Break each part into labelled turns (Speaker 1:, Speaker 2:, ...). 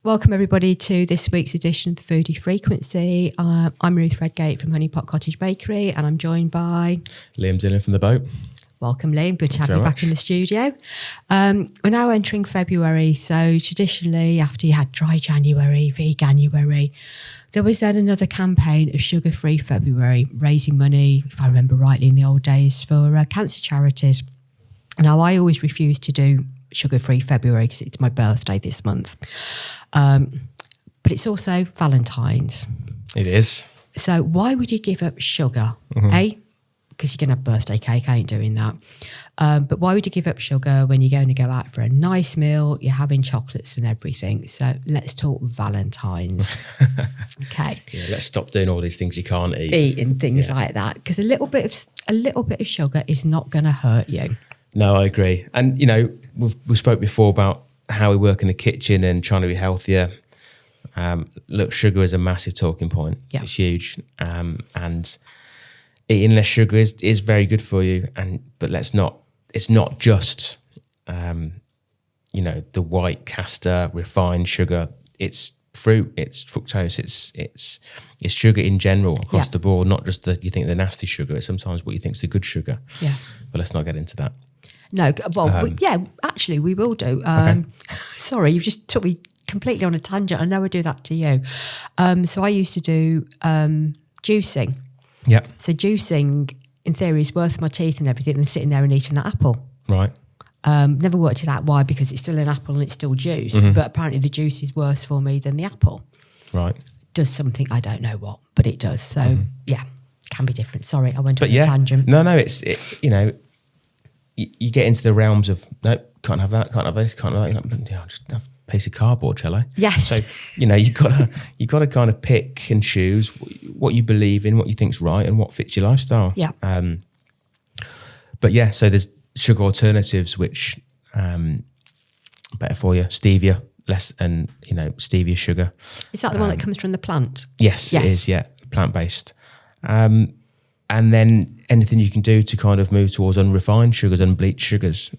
Speaker 1: Welcome everybody to this week's edition of the Foodie Frequency. I'm Ruth Redgate from Honeypot Cottage Bakery and I'm joined by...
Speaker 2: Liam Dillon from The Boat.
Speaker 1: Welcome Liam, good to have you back in the studio. We're now entering February, so traditionally after you had Dry January, Veganuary, there was then another campaign of Sugar-Free February, raising money, if I remember rightly in the old days, for cancer charities. Now I always refuse to do Sugar-Free February because it's my birthday this month. But it's also Valentines.
Speaker 2: It is.
Speaker 1: So why would you give up sugar? A, because you're going to have birthday cake, I ain't doing that. But why would you give up sugar when you're going to go out for a nice meal, you're having chocolates and everything? So let's talk Valentines. Okay.
Speaker 2: Yeah, let's stop doing all these things you can't eat.
Speaker 1: And things like that. Because a little bit of sugar is not going to hurt you.
Speaker 2: No, I agree. And, you know, we spoke before about how we work in the kitchen and trying to be healthier. Look, sugar is a massive talking point. Yeah. It's huge. And eating less sugar is very good for you. But it's not just, you know, the white castor, refined sugar. It's fruit, it's fructose, it's sugar in general across the board, not just you think the nasty sugar. It's sometimes what you think is the good sugar. Yeah. But let's not get into that.
Speaker 1: No, well, actually, we will do.
Speaker 2: Okay.
Speaker 1: Sorry, you've just took me completely on a tangent. I know I do that to you. So I used to do juicing.
Speaker 2: Yeah.
Speaker 1: So juicing, in theory, is worth my teeth and everything than sitting there and eating that apple.
Speaker 2: Right.
Speaker 1: Never worked it out why, because it's still an apple and it's still juice. Mm-hmm. But apparently the juice is worse for me than the apple.
Speaker 2: Right.
Speaker 1: Does something, I don't know what, but it does. So, yeah, can be different. Sorry, I went on a tangent.
Speaker 2: No, it's you know, you get into the realms of, no, can't have that, can't have this, can't have that. You're like, I'll just have a piece of cardboard, shall I?
Speaker 1: Yes.
Speaker 2: So, you know, you've got to kind of pick and choose what you believe in, what you think's right and what fits your lifestyle. Yeah. But yeah, so there's sugar alternatives which better for you, stevia, less, and you know, stevia sugar.
Speaker 1: Is that the one that comes from the plant?
Speaker 2: Yes, it is, yeah, plant-based. And then anything you can do to kind of move towards unrefined sugars, unbleached sugars.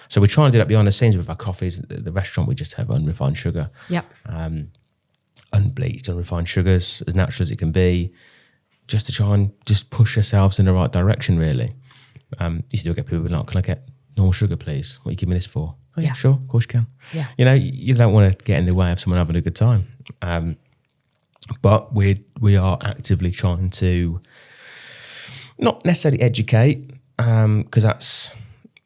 Speaker 2: So we're trying to do that behind the scenes with our coffees. At the restaurant, we just have unrefined sugar. Yep. Unbleached, unrefined sugars, as natural as it can be, just to try and just push ourselves in the right direction, really. You still get people like, can I get normal sugar, please? What are you giving me this for? Oh, yeah, sure, of course you can. Yeah. You know, you don't want to get in the way of someone having a good time. But we are actively trying to not necessarily educate, because that's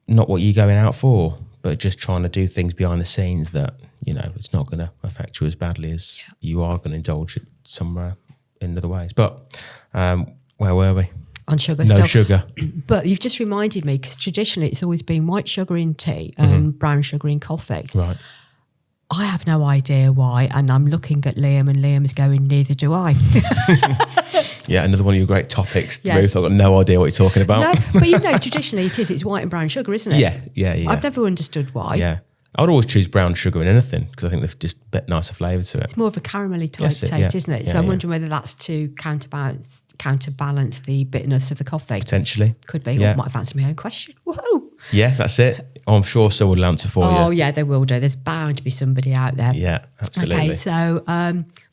Speaker 2: not what you're going out for, but just trying to do things behind the scenes that, you know, it's not going to affect you as badly as you are going to indulge it somewhere in other ways. But where were we?
Speaker 1: On sugar
Speaker 2: No
Speaker 1: stuff.
Speaker 2: sugar.
Speaker 1: But you've just reminded me, because traditionally it's always been white sugar in tea and brown sugar in coffee. Right. I have no idea why, and I'm looking at Liam and Liam's going, neither do I.
Speaker 2: Yeah, another one of your great topics, yes. Ruth. I've got no idea what you're talking about.
Speaker 1: No, but you know, traditionally it's white and brown sugar, isn't it?
Speaker 2: Yeah.
Speaker 1: I've never understood why.
Speaker 2: Yeah. I would always choose brown sugar in anything because I think there's just a bit nicer flavour to it.
Speaker 1: It's more of a caramelly type taste, isn't it? So I'm wondering whether that's to counterbalance the bitterness of the coffee.
Speaker 2: Potentially.
Speaker 1: Could be. Or I might have answered my own question. Whoa.
Speaker 2: Yeah, that's it. I'm sure someone will answer for you.
Speaker 1: Oh, yeah, they will do. There's bound to be somebody out there.
Speaker 2: Yeah, absolutely.
Speaker 1: Okay, so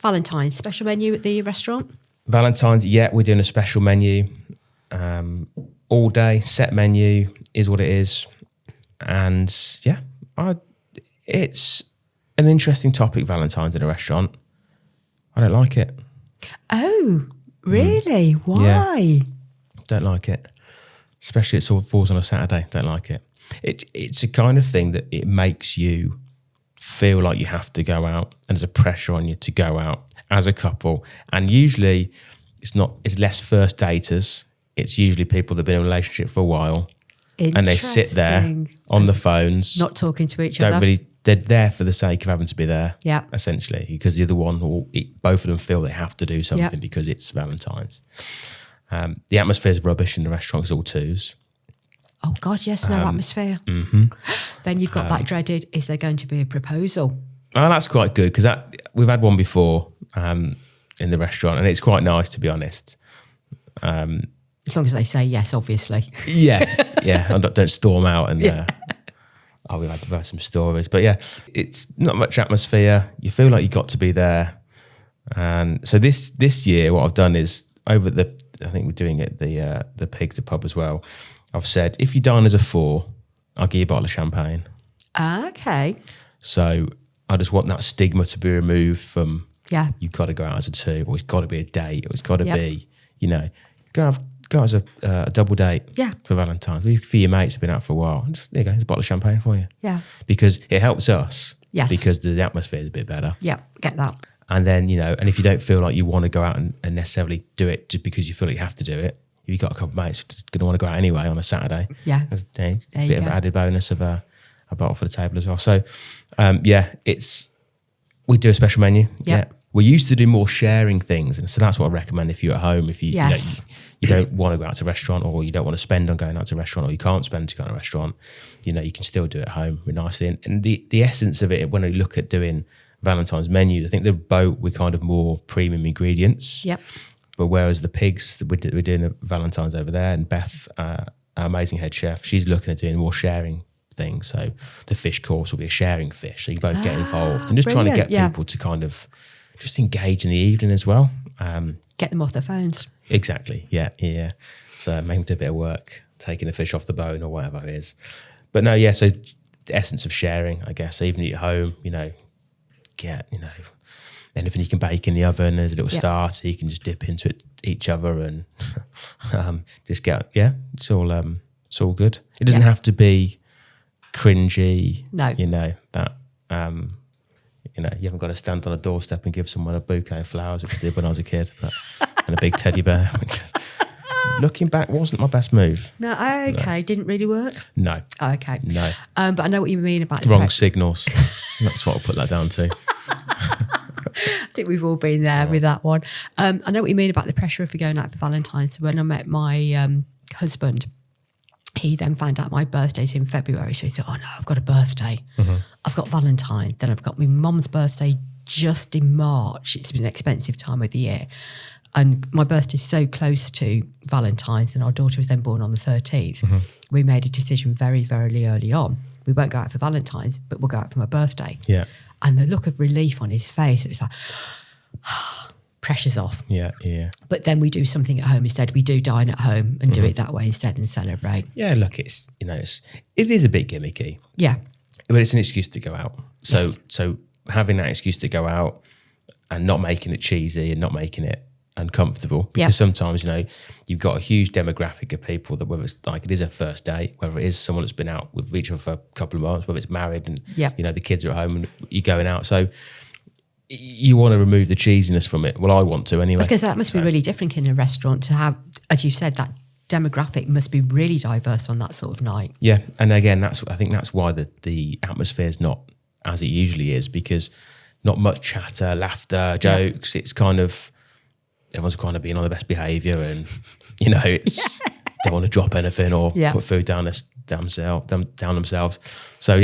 Speaker 1: Valentine's, special menu at the restaurant? Valentine's,
Speaker 2: yeah, we're doing a special menu. All day, set menu is what it is. And yeah, it's an interesting topic, Valentine's in a restaurant. I don't like it.
Speaker 1: Oh, really? Why?
Speaker 2: Yeah, don't like it. Especially it sort of falls on a Saturday. Don't like it. It's a kind of thing that it makes you feel like you have to go out, and there's a pressure on you to go out as a couple. And usually it's less first daters. It's usually people that have been in a relationship for a while. And they sit there on the phones.
Speaker 1: Not talking to each other.
Speaker 2: They're there for the sake of having to be there, essentially, because the other one, both of them feel they have to do something because it's Valentine's. The atmosphere is rubbish in the restaurant, it's all twos.
Speaker 1: Oh, God, yes, no atmosphere. Mm-hmm. Then you've got that dreaded, is there going to be a proposal?
Speaker 2: Oh, that's quite good, because we've had one before in the restaurant, and it's quite nice, to be honest.
Speaker 1: As long as they say yes, obviously.
Speaker 2: Yeah. And don't storm out and Oh, we've had some stories, but yeah, it's not much atmosphere. You feel like you got to be there. And so this year, what I've done is I think we're doing it the pub as well. I've said if you dine as a 4, I'll give you a bottle of champagne.
Speaker 1: Okay.
Speaker 2: So I just want that stigma to be removed from.
Speaker 1: Yeah.
Speaker 2: You've got to go out as a 2, or it's got to be a date, or it's got to be, go as a double date.
Speaker 1: Yeah.
Speaker 2: For Valentine's. For your mates who've been out for a while. Just, there you go, there's a bottle of champagne for you.
Speaker 1: Yeah.
Speaker 2: Because it helps us.
Speaker 1: Yes.
Speaker 2: Because the atmosphere is a bit better.
Speaker 1: Yeah, get that.
Speaker 2: And then, and if you don't feel like you want to go out and necessarily do it just because you feel like you have to do it, if you've got a couple of mates who's going to want to go out anyway on a Saturday, there's a bit of an added bonus of a bottle for the table as well. So, we do a special menu. Yeah. We used to do more sharing things. And so that's what I recommend if you're at home, if you don't want to go out to a restaurant, or you don't want to spend on going out to a restaurant, or you can't spend to go to a restaurant, you can still do it at home really nicely. And the essence of it, when I look at doing Valentine's menus, I think the boat, we're kind of more premium ingredients.
Speaker 1: Yep.
Speaker 2: But whereas the pigs, we're doing the Valentine's over there, and Beth, our amazing head chef, she's looking at doing more sharing things. So the fish course will be a sharing fish. So you both get involved, and just trying to get people to kind of just engage in the evening as well.
Speaker 1: Get them off their phones.
Speaker 2: Exactly. Yeah. So make them do a bit of work, taking the fish off the bone or whatever it is. But no, yeah. So the essence of sharing, I guess. So even at home, get anything you can bake in the oven. There's a little starter you can just dip into it, each other, and just get. Yeah, it's all good. It doesn't have to be cringy.
Speaker 1: No,
Speaker 2: that. You haven't got to stand on a doorstep and give someone a bouquet of flowers, which I did when I was a kid, and a big teddy bear. Looking back, wasn't my best move.
Speaker 1: No, okay, didn't really work.
Speaker 2: No.
Speaker 1: Oh, okay.
Speaker 2: No.
Speaker 1: But I know what you mean about the
Speaker 2: wrong signals. That's what I'll put that down to.
Speaker 1: I think we've all been there with that one. I know what you mean about the pressure of going out for Valentine's. So when I met my husband, he then found out my birthday's in February. So he thought, oh no, I've got a birthday. Mm-hmm. I've got Valentine's. Then I've got my mum's birthday just in March. It's been an expensive time of the year. And my birthday's so close to Valentine's, and our daughter was then born on the 13th. Mm-hmm. We made a decision very, very early on. We won't go out for Valentine's, but we'll go out for my birthday.
Speaker 2: Yeah.
Speaker 1: And the look of relief on his face, it was like, pressure's off.
Speaker 2: Yeah.
Speaker 1: But then we do something at home instead. We do dine at home and do it that way instead and celebrate.
Speaker 2: Yeah, look, it is a bit gimmicky.
Speaker 1: Yeah.
Speaker 2: But it's an excuse to go out. So having that excuse to go out and not making it cheesy and not making it uncomfortable, because sometimes you've got a huge demographic of people that, whether it's like it is a first date, whether it is someone that's been out with each other for a couple of months, whether it's married and the kids are at home and you're going out, so you want to remove the cheesiness from it. Well, I want to anyway.
Speaker 1: Because that must be really different in a restaurant to have, as you said, that demographic must be really diverse on that sort of night. Yeah,
Speaker 2: and again, I think that's why the atmosphere is not as it usually is, because not much chatter, laughter, jokes. It's kind of everyone's kind of being on the best behaviour, and it's don't want to drop anything or put food down themselves. So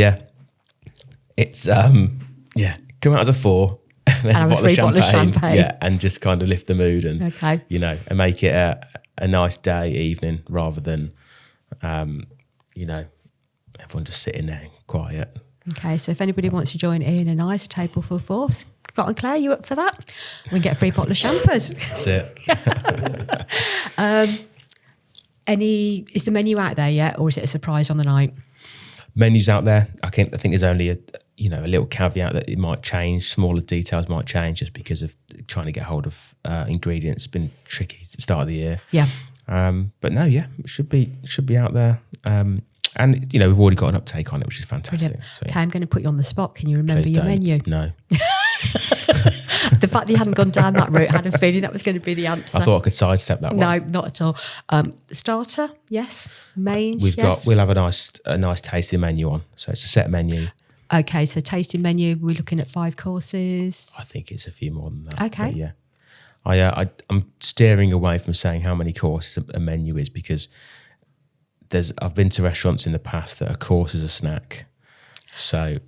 Speaker 2: it's come out as a 4. There's a bottle of champagne. And just kind of lift the mood and and make it a nice day, evening, rather than everyone just sitting there quiet.
Speaker 1: Okay, so if anybody wants to join Ian and I, a table for 4, Scott and Claire, you up for that? We can get a free bottle of champers.
Speaker 2: That's it.
Speaker 1: Is the menu out there yet, or is it a surprise on the night?
Speaker 2: Menu's out there. I think there's only a little caveat that it might change. Smaller details might change just because of trying to get hold of ingredients. It's been tricky at the start of the year.
Speaker 1: Yeah.
Speaker 2: But no, it should be out there. And we've already got an uptake on it, which is fantastic. So,
Speaker 1: okay, I'm going to put you on the spot. Can you remember your menu?
Speaker 2: No.
Speaker 1: The fact that you hadn't gone down that route, I had a feeling that was going to be the answer.
Speaker 2: I thought I could sidestep that one.
Speaker 1: No, not at all. Starter, yes. Mains,
Speaker 2: We'll have a nice tasting menu on. So it's a set menu.
Speaker 1: Okay, so tasting menu, we're looking at 5 courses.
Speaker 2: I think it's a few more than that.
Speaker 1: Okay.
Speaker 2: I'm steering away from saying how many courses a menu is, because I've been to restaurants in the past that a course is a snack. So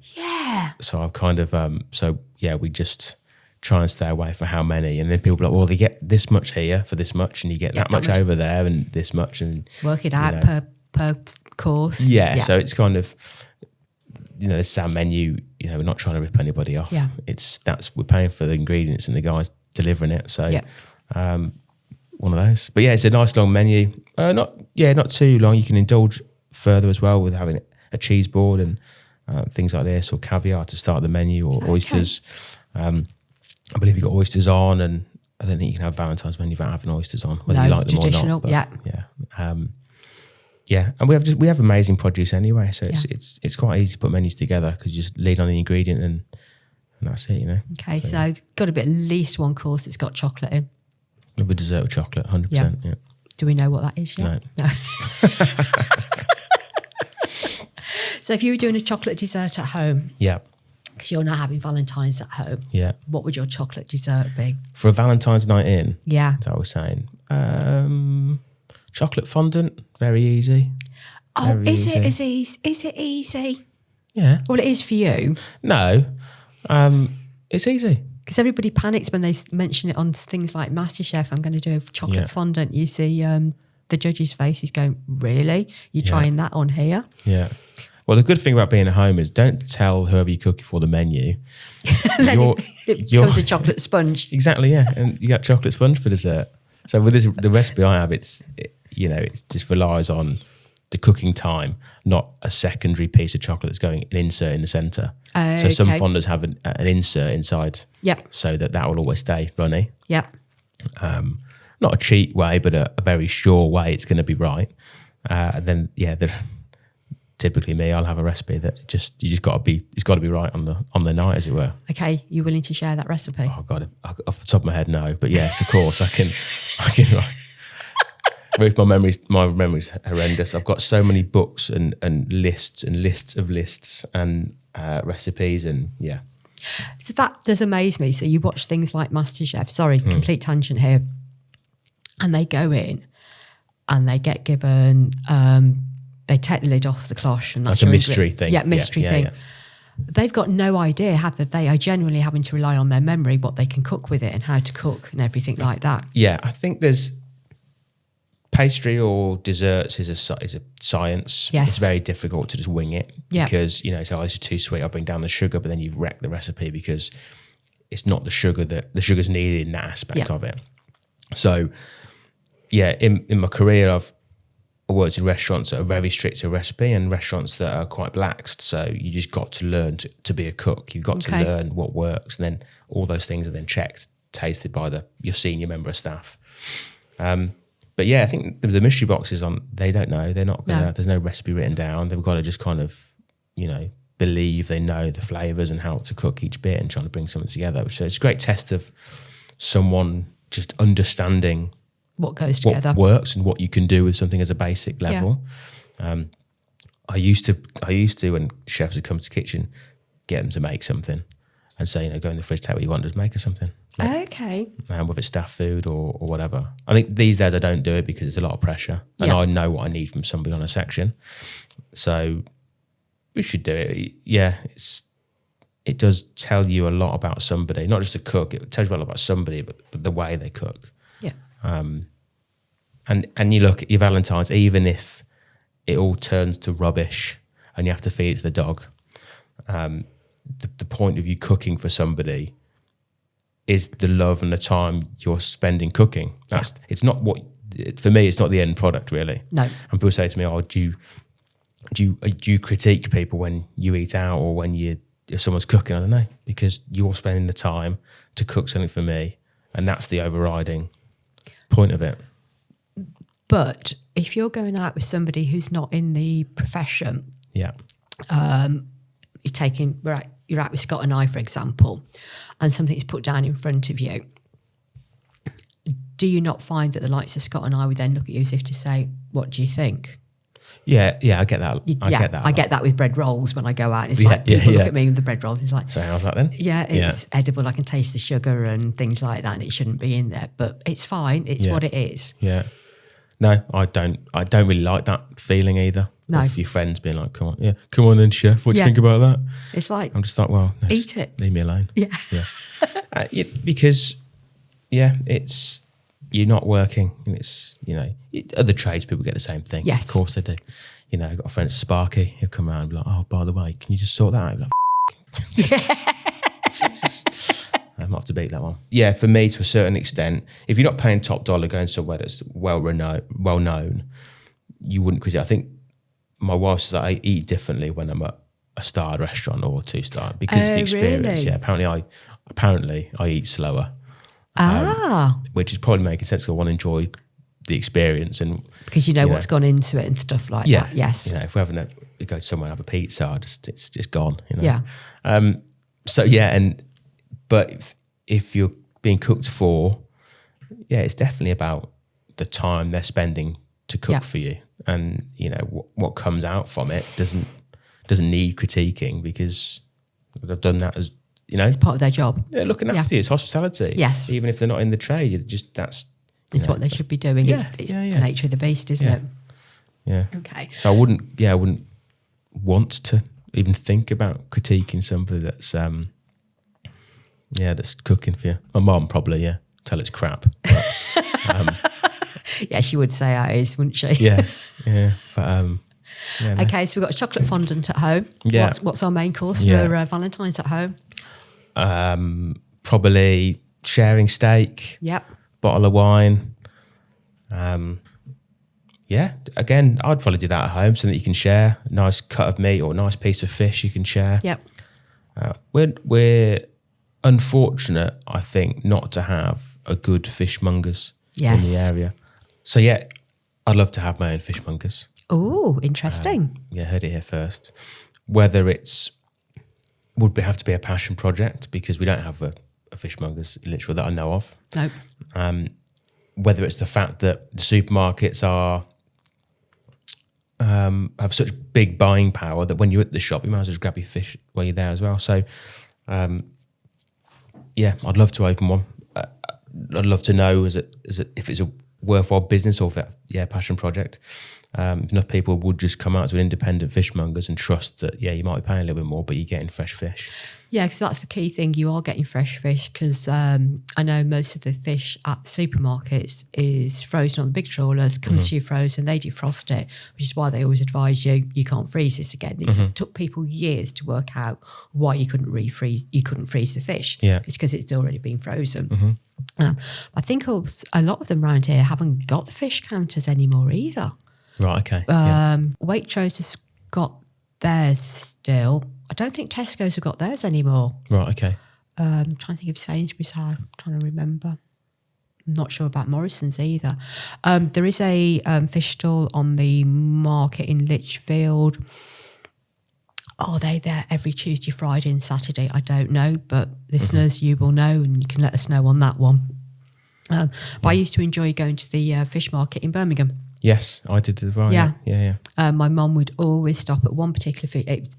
Speaker 2: I've kind of we just try and stay away for how many, and then people are like, well, they get this much here for this much, and you get that much over there and this much, and
Speaker 1: work it out per course.
Speaker 2: So it's kind of this is our menu. We're not trying to rip anybody off.
Speaker 1: Yeah.
Speaker 2: We're paying for the ingredients and the guys delivering it. So,
Speaker 1: Yeah.
Speaker 2: one of those. But yeah, it's a nice long menu. Not too long. You can indulge further as well with having a cheese board and things like this, or caviar to start the menu, or oysters. I believe you've got oysters on, and I don't think you can have Valentine's menu without having oysters on, whether you like them or not. But, and we have amazing produce anyway, so it's quite easy to put menus together because you just lean on the ingredient and that's it,
Speaker 1: Okay, so got to be at least one course that's got chocolate in.
Speaker 2: With dessert with chocolate, 100%. Yeah.
Speaker 1: Do we know what that is yet? No. So if you were doing a chocolate dessert at home, because you're not having Valentine's at home, what would your chocolate dessert be?
Speaker 2: For a Valentine's night in?
Speaker 1: Yeah.
Speaker 2: As I was saying. Chocolate fondant, very easy.
Speaker 1: Oh, is it easy?
Speaker 2: Yeah.
Speaker 1: Well, it is for you.
Speaker 2: No, it's easy.
Speaker 1: Because everybody panics when they mention it on things like MasterChef. I'm going to do a chocolate fondant. You see the judge's face. He's going, really? You're trying that on here? Yeah.
Speaker 2: Well, the good thing about being at home is don't tell whoever you're cooking for the menu.
Speaker 1: It becomes a chocolate sponge.
Speaker 2: Exactly, yeah. And you got chocolate sponge for dessert. So with the recipe I have, it just relies on the cooking time, not a secondary piece of chocolate that's going an insert in the centre. So some fondants have an insert inside, so that will always stay runny. Yeah. Not a cheat way, but a very sure way it's going to be right. And then typically me, I'll have a recipe that it's got to be right on the night, as it were. Okay, you willing to share that recipe? Oh God, off the top of my head, no, but yes, of course, I can. Ruth, my memory's horrendous. I've got so many books and lists of lists and recipes and So that does amaze me. So you watch things like MasterChef. Sorry, complete tangent here. And they go in and they get given. They take the lid off the cloche, and that's like a mystery thing.
Speaker 1: Yeah, mystery thing. Yeah. They've got no idea, have they? They are genuinely having to rely on their memory, what they can cook with it and how to cook and everything like that. Yeah, I think there's pastry or desserts is a science. Yes. It's very difficult to just wing it because, it's either too sweet, I'll bring down the sugar, but then you've wrecked the recipe because it's not the sugar's needed in that aspect of it. So, in my career, I've worked in restaurants that are very strict to a recipe and restaurants that are quite laxed. So you just got to learn to be a cook. You've got to learn what works, and then all those things are then checked, tasted by your senior member of staff. But I think the mystery boxes they don't know. They're not gonna, there's no recipe written down. They've got to just kind of, believe they know the flavours and how to cook each bit and trying to bring something together. So it's a great test of someone just understanding what goes together, what works, and what you can do with something as a basic level. I used to when chefs would come to the kitchen, get them to make something and say, go in the fridge, take what you want, just make us something. Okay. Whether it's staff food or whatever. I think these days I don't do it because it's a lot of pressure and I know what I need from somebody on a section. So we should do it. Yeah, it does tell you a lot about somebody, not just a cook. It tells you a lot about somebody, but the way they cook. Yeah. And you look at your Valentine's, even if it all turns to rubbish and you have to feed it to the dog, the point of you cooking for somebody is the love and the time you're spending cooking. It's not for me, it's not the end product really. No. And people say to me, "Oh, do you critique people when you eat out or when if someone's cooking?" I don't know, because you're spending the time to cook something for me, and that's the overriding point of it. But if you're going out with somebody who's not in the profession, you're out with Scott and I, for example, and something's put down in front of you, do you not find that the likes of Scott and I would then look at you as if to say, "What do you think?" Yeah, I get that. I get that with bread rolls when I go out. And it's like people look at me with the bread rolls. It's like, so how's that then? Yeah, it's edible. I can taste the sugar and things like that, and it shouldn't be in there, but it's fine. It's what it is. Yeah. No, I don't really like that feeling either. No. Of your friends being like, come on then, chef, what do you think about that? It's like, I'm just like, well, no, eat it. Leave me alone. Yeah. Because,
Speaker 2: you're not working, and it's, you know, other tradespeople get the same thing.
Speaker 1: Yes.
Speaker 2: Of course they do. You know, I've got a friend, Sparky, he'll come around and be like, oh, by the way, can you just sort that out? I'll be like, Jesus. I might have to beat that one. Yeah, for me, to a certain extent, if you're not paying top dollar going somewhere that's well known, you wouldn't, because I think my wife says that I eat differently when I'm at a starred restaurant or a 2-star, because it's the experience.
Speaker 1: Really?
Speaker 2: Yeah, apparently I eat slower. Which is probably making sense, because I want to enjoy the experience, and
Speaker 1: because you know what's gone into it and stuff like that. Yes.
Speaker 2: You know, if we're having we go somewhere and have a pizza, it's just gone. You know?
Speaker 1: Yeah.
Speaker 2: So yeah, but if you're being cooked for, it's definitely about the time they're spending to cook for you, and you know what comes out from it doesn't need critiquing, because they've done that as, you know,
Speaker 1: it's part of their job.
Speaker 2: They're looking after you. It's hospitality.
Speaker 1: Yes.
Speaker 2: Even if they're not in the trade,
Speaker 1: It's what they should be doing. It's the nature of the beast, isn't it?
Speaker 2: Yeah.
Speaker 1: Okay.
Speaker 2: So I wouldn't want to even think about critiquing somebody that's that's cooking for you. My mum probably, tell it's crap. But,
Speaker 1: yeah, she would say how it is, wouldn't she?
Speaker 2: Yeah. But no.
Speaker 1: Okay, so we've got a chocolate fondant at home.
Speaker 2: Yeah.
Speaker 1: What's our main course for Valentine's at home?
Speaker 2: Probably sharing steak.
Speaker 1: Yep.
Speaker 2: Bottle of wine. Again, I'd probably do that at home, so that you can share a nice cut of meat or a nice piece of fish you can share.
Speaker 1: Yep.
Speaker 2: We're unfortunate, I think, not to have a good fishmongers in the area. So yeah, I'd love to have my own fishmongers.
Speaker 1: Oh, interesting.
Speaker 2: Heard it here first. Whether would have to be a passion project, because we don't have a fishmongers literally that I know of.
Speaker 1: No.
Speaker 2: Whether it's the fact that the supermarkets have such big buying power that when you're at the shop, you might as well just grab your fish while you're there as well. So, I'd love to open one. I'd love to know if it's a worthwhile business or if it's passion project. If enough people would just come out to an independent fishmongers and trust that, you might be paying a little bit more, but you're getting fresh fish.
Speaker 1: Yeah, because that's the key thing. You are getting fresh fish, because I know most of the fish at supermarkets is frozen on the big trawlers, comes to you frozen, they defrost it, which is why they always advise you can't freeze this again. It took people years to work out why you couldn't freeze the fish.
Speaker 2: Yeah.
Speaker 1: It's because it's already been frozen. I think a lot of them around here haven't got the fish counters anymore either.
Speaker 2: Right, okay.
Speaker 1: Waitrose has got theirs still. I don't think Tesco's have got theirs anymore.
Speaker 2: Right, okay.
Speaker 1: I'm trying to think if Sainsbury's had. I'm trying to remember. I'm not sure about Morrison's either. There is a fish stall on the market in Lichfield. Are they there every Tuesday, Friday and Saturday? I don't know, but listeners, you will know, and you can let us know on that one. But I used to enjoy going to the fish market in Birmingham.
Speaker 2: Yes, I did as well. Yeah.
Speaker 1: My mum would always stop at one particular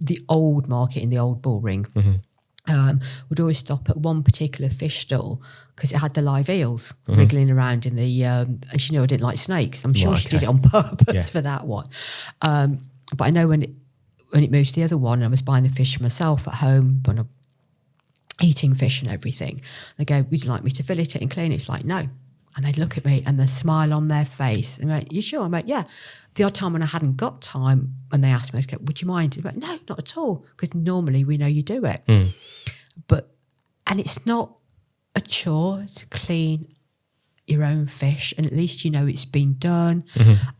Speaker 1: the old market in the old Bull Ring. Would always stop at one particular fish stall because it had the live eels wriggling around in the. And she knew I didn't like snakes. I'm sure she did it on purpose for that one. But I know when it moved to the other one, and I was buying the fish for myself at home when I'm eating fish and everything. They go, "Would you like me to fillet it and clean it?" It's like, no. And they'd look at me and the smile on their face. And I'm like, you sure? I'm like, yeah. The odd time when I hadn't got time and they asked me, would you mind? I'm like, no, not at all. Because normally we know you do it. And it's not a chore to clean your own fish. And at least you know it's been done.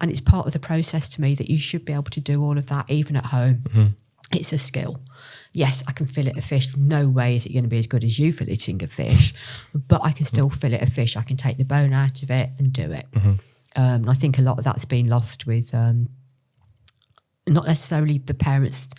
Speaker 1: And it's part of the process to me that you should be able to do all of that even at home. It's a skill. Yes, I can fillet a fish. No way is it going to be as good as you filleting a fish, but I can still fillet a fish. I can take the bone out of it and do it. I think a lot of that's been lost with not necessarily the parents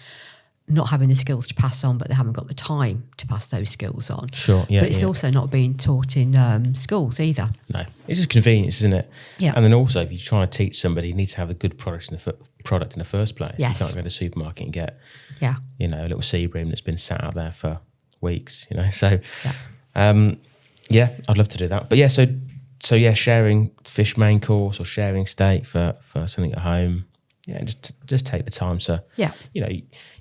Speaker 1: not having the skills to pass on, but they haven't got the time to pass those skills on.
Speaker 2: Sure, yeah.
Speaker 1: But it's also not being taught in schools either.
Speaker 2: No, it's just convenience, isn't it?
Speaker 1: Yeah.
Speaker 2: And then also, if you try to teach somebody, you need to have a good product in the first place.
Speaker 1: Yes.
Speaker 2: You can't go to the supermarket and get, a little sea bream that's been sat out there for weeks, So, I'd love to do that. But yeah, so sharing fish main course or sharing steak for something at home. Yeah, just take the time. So,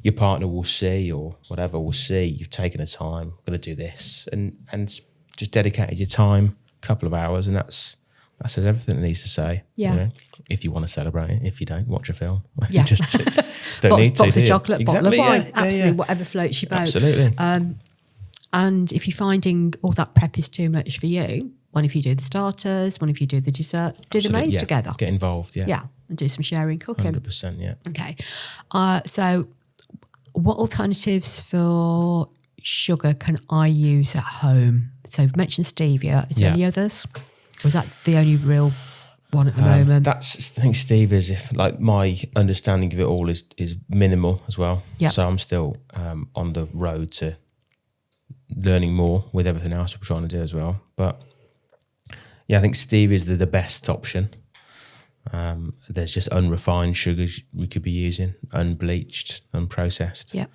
Speaker 2: your partner will see, or whatever will see, you've taken the time, I'm going to do this, and just dedicated your time, a couple of hours, and that's that says everything it needs to say.
Speaker 1: Yeah.
Speaker 2: You know? If you want to celebrate it, if you don't, watch a film.
Speaker 1: Yeah.
Speaker 2: Just don't need to.
Speaker 1: Box of chocolate,
Speaker 2: exactly,
Speaker 1: bottle of wine,
Speaker 2: yeah,
Speaker 1: absolutely, whatever floats your boat.
Speaker 2: Absolutely.
Speaker 1: And if you're finding all that prep is too much for you, one if you do the starters, one if you do the dessert, do the mains together.
Speaker 2: Get involved,
Speaker 1: Yeah, and do some sharing cooking.
Speaker 2: 100%, yeah.
Speaker 1: Okay. So what alternatives for sugar can I use at home? So we've mentioned stevia. Is there any others? Or is that the only real one at the moment?
Speaker 2: I think stevia if like my understanding of it all is minimal as well.
Speaker 1: Yeah.
Speaker 2: So I'm still on the road to learning more with everything else we're trying to do as well. But yeah, I think stevia is the best option. There's just unrefined sugars we could be using, unbleached, unprocessed.
Speaker 1: Yeah.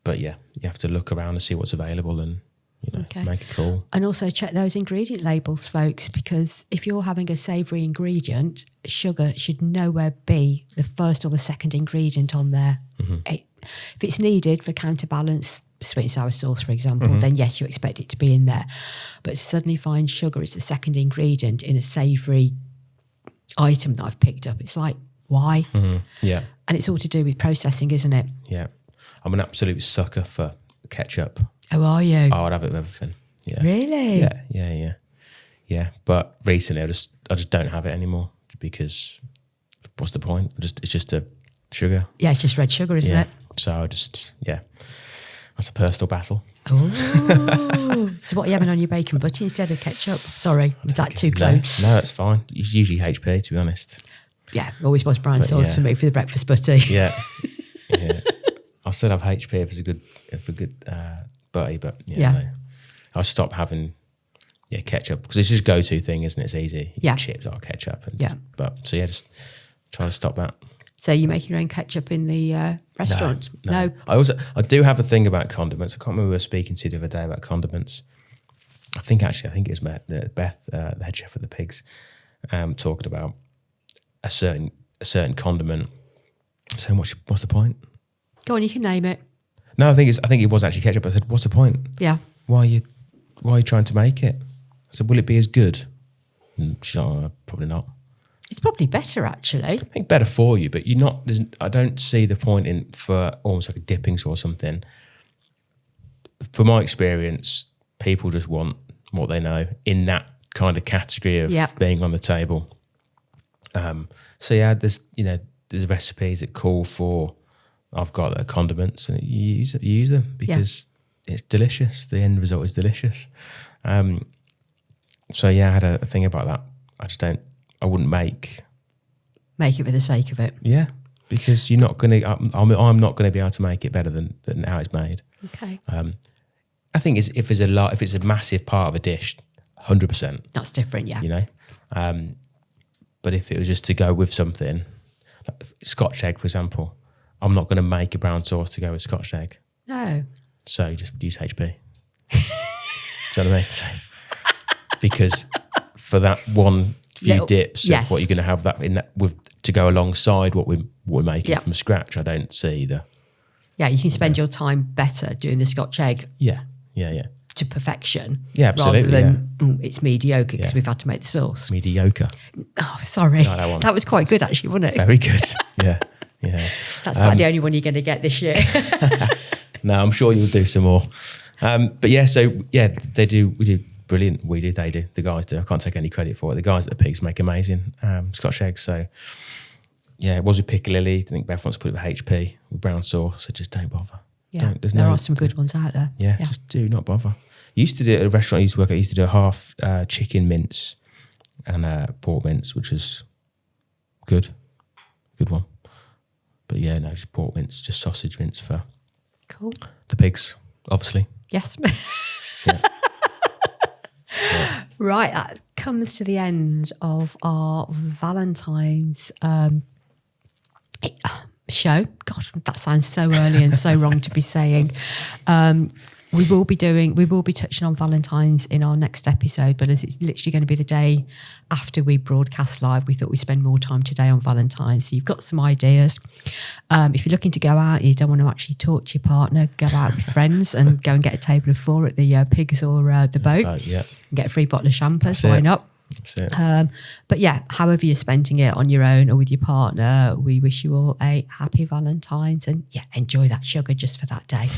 Speaker 2: But yeah, you have to look around and see what's available and make a call.
Speaker 1: And also check those ingredient labels, folks, because if you're having a savoury ingredient, sugar should nowhere be the first or the second ingredient on there. If it's needed for counterbalance, sweet and sour sauce, for example, then yes, you expect it to be in there. But to suddenly find sugar as the second ingredient in a savoury item that I've picked up, it's like, why?
Speaker 2: Yeah.
Speaker 1: And it's all to do with processing, isn't it?
Speaker 2: Yeah. I'm an absolute sucker for ketchup.
Speaker 1: Oh, are you?
Speaker 2: I would have it with everything. Yeah.
Speaker 1: Really?
Speaker 2: Yeah. But recently I just don't have it anymore because what's the point? It's just a sugar.
Speaker 1: Yeah, it's just red sugar, isn't it?
Speaker 2: So that's a personal battle.
Speaker 1: Oh, so what are you having on your bacon butty instead of ketchup? Sorry, was that too close?
Speaker 2: No, it's fine. It's usually HP, to be honest.
Speaker 1: Yeah, always was brown sauce for me for the breakfast butty.
Speaker 2: Yeah. I'll still have HP if it's a good butty, but no. I'll stop having ketchup because it's just a go-to thing, isn't it? It's easy. You get chips or ketchup. And just try to stop that.
Speaker 1: So you're making your own ketchup in the restaurant?
Speaker 2: No. I do have a thing about condiments. I can't remember who I was speaking to the other day about condiments. I think it was Beth, the head chef of the Pigs, talking about a certain condiment. So what's the point?
Speaker 1: Go on, you can name it.
Speaker 2: No, I think it was actually ketchup. I said, what's the point?
Speaker 1: Yeah.
Speaker 2: Why are you trying to make it? I said, will it be as good? And she's like, oh, probably not.
Speaker 1: It's probably better, actually.
Speaker 2: I think better for you, but I don't see the point in for almost like a dipping sauce or something. For my experience, people just want what they know in that kind of category of being on the table. There's recipes that call for, I've got condiments and you use them because it's delicious. The end result is delicious. I had a thing about that. I wouldn't make
Speaker 1: it for the sake of it.
Speaker 2: Yeah, because you're not going to. I'm not going to be able to make it better than how it's made.
Speaker 1: Okay.
Speaker 2: I think if it's a massive part of a dish, 100%.
Speaker 1: That's different, yeah.
Speaker 2: You know, but if it was just to go with something, like Scotch egg, for example, I'm not going to make a brown sauce to go with Scotch egg.
Speaker 1: No.
Speaker 2: So you just use HP. Do you know what I mean? So, because for that one few dips of what you're going to have to go alongside what we're making from scratch, I don't see the.
Speaker 1: Yeah, you can spend your time better doing the Scotch egg.
Speaker 2: Yeah.
Speaker 1: To perfection.
Speaker 2: Yeah, absolutely.
Speaker 1: Rather than it's mediocre because we've had to make the sauce.
Speaker 2: Mediocre.
Speaker 1: Oh, sorry. No, that was quite good actually, wasn't it?
Speaker 2: Very good. Yeah.
Speaker 1: That's about the only one you're going to get this year.
Speaker 2: No, I'm sure you'll do some more. They do. We do brilliant. They do. The guys do. I can't take any credit for it. The guys at the Pigs make amazing Scotch eggs. So yeah, it was with Piccalilli. I think Beth wants to put it with HP with brown sauce. So just don't bother.
Speaker 1: Yeah, there are some good ones out there.
Speaker 2: Yeah, just do not bother. Used to do at a restaurant I used to work at. I used to do a half chicken mince and pork mince, which was good one. But yeah, no, just pork mince, just sausage mince for the Pigs, obviously.
Speaker 1: Yes. Right, that comes to the end of our Valentine's show. God, that sounds so early and so wrong to be saying. We will be touching on Valentine's in our next episode, but as it's literally going to be the day after we broadcast live, we thought we'd spend more time today on Valentine's. So you've got some ideas. If you're looking to go out, you don't want to actually talk to your partner, go out with friends and go and get a table of 4 at the Pigs or the Boat.
Speaker 2: Yeah.
Speaker 1: And get a free bottle of champagne. Why not?
Speaker 2: That's it.
Speaker 1: But yeah, however you're spending it on your own or with your partner, we wish you all a happy Valentine's, and yeah, enjoy that sugar just for that day.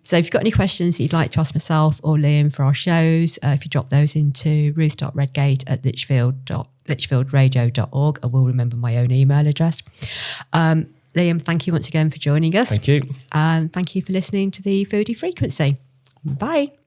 Speaker 1: So if you've got any questions that you'd like to ask myself or Liam for our shows, if you drop those into ruth.redgate@lichfieldradio.org, I will remember my own email address. Liam, thank you once again for joining us.
Speaker 2: Thank you.
Speaker 1: And thank you for listening to the Foodie Frequency. Bye.